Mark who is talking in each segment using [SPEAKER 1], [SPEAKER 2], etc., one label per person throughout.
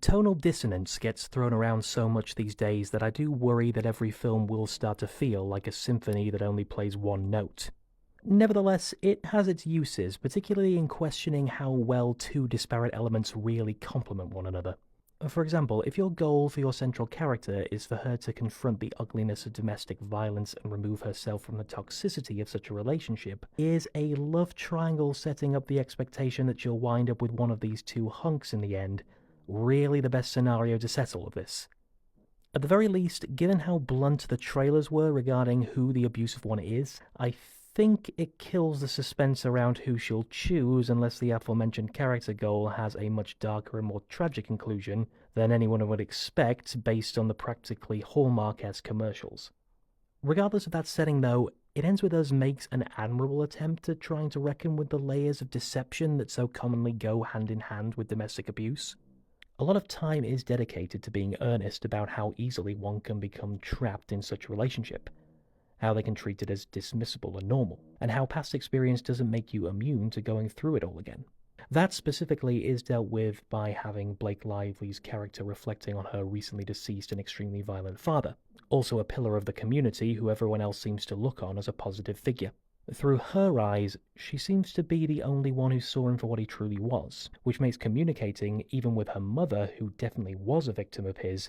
[SPEAKER 1] Tonal dissonance gets thrown around so much these days that I do worry that every film will start to feel like a symphony that only plays one note. Nevertheless, it has its uses, particularly in questioning how well two disparate elements really complement one another. For example, if your goal for your central character is for her to confront the ugliness of domestic violence and remove herself from the toxicity of such a relationship, is a love triangle setting up the expectation that she'll wind up with one of these two hunks in the end really the best scenario to settle of this? At the very least, given how blunt the trailers were regarding who the abusive one is, I think it kills the suspense around who she'll choose unless the aforementioned character goal has a much darker and more tragic conclusion than anyone would expect based on the practically Hallmark-esque commercials. Regardless of that setting though, It Ends With Us makes an admirable attempt at trying to reckon with the layers of deception that so commonly go hand in hand with domestic abuse. A lot of time is dedicated to being earnest about how easily one can become trapped in such a relationship, how they can treat it as dismissible and normal, and how past experience doesn't make you immune to going through it all again. That specifically is dealt with by having Blake Lively's character reflecting on her recently deceased and extremely violent father, also a pillar of the community who everyone else seems to look on as a positive figure. Through her eyes, she seems to be the only one who saw him for what he truly was, which makes communicating, even with her mother, who definitely was a victim of his,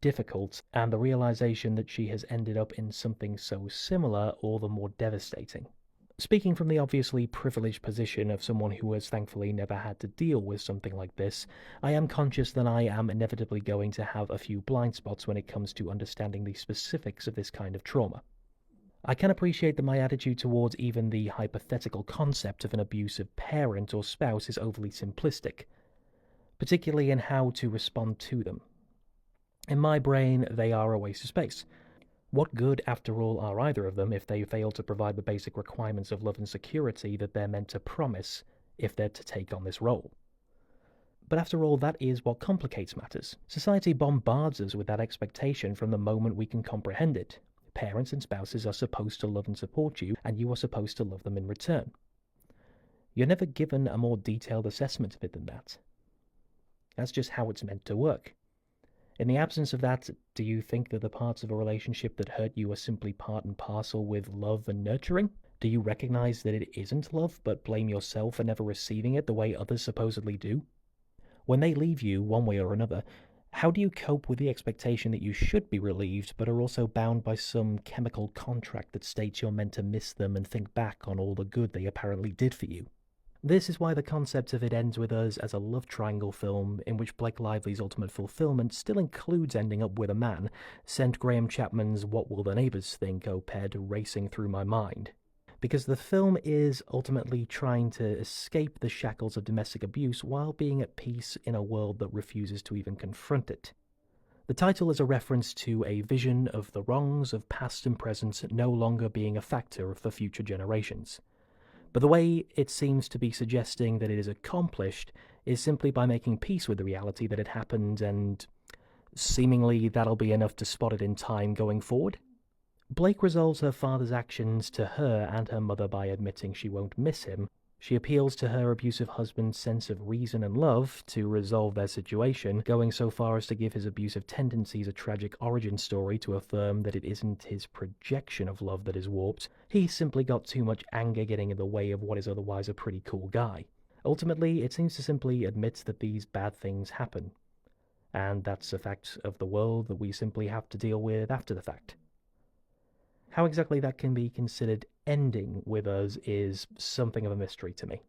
[SPEAKER 1] difficult, and the realization that she has ended up in something so similar all the more devastating. Speaking from the obviously privileged position of someone who has thankfully never had to deal with something like this, I am conscious that I am inevitably going to have a few blind spots when it comes to understanding the specifics of this kind of trauma. I can appreciate that my attitude towards even the hypothetical concept of an abusive parent or spouse is overly simplistic, particularly in how to respond to them. In my brain, they are a waste of space. What good, after all, are either of them if they fail to provide the basic requirements of love and security that they're meant to promise if they're to take on this role? But after all, that is what complicates matters. Society bombards us with that expectation from the moment we can comprehend it. Parents and spouses are supposed to love and support you, and you are supposed to love them in return. You're never given a more detailed assessment of it than that. That's just how it's meant to work. In the absence of that, do you think that the parts of a relationship that hurt you are simply part and parcel with love and nurturing? Do you recognize that it isn't love, but blame yourself for never receiving it the way others supposedly do? When they leave you, one way or another, how do you cope with the expectation that you should be relieved, but are also bound by some chemical contract that states you're meant to miss them and think back on all the good they apparently did for you? This is why the concept of It Ends With Us as a love triangle film, in which Blake Lively's ultimate fulfillment still includes ending up with a man, sent Graham Chapman's What Will the Neighbors Think op-ed racing through my mind. Because the film is ultimately trying to escape the shackles of domestic abuse while being at peace in a world that refuses to even confront it. The title is a reference to a vision of the wrongs of past and present no longer being a factor for future generations. But the way it seems to be suggesting that it is accomplished is simply by making peace with the reality that it happened, and seemingly that'll be enough to spot it in time going forward. Blake resolves her father's actions to her and her mother by admitting she won't miss him. She appeals to her abusive husband's sense of reason and love to resolve their situation, going so far as to give his abusive tendencies a tragic origin story to affirm that it isn't his projection of love that is warped. He simply got too much anger getting in the way of what is otherwise a pretty cool guy. Ultimately, it seems to simply admit that these bad things happen, and that's a fact of the world that we simply have to deal with after the fact. How exactly that can be considered ending with us is something of a mystery to me.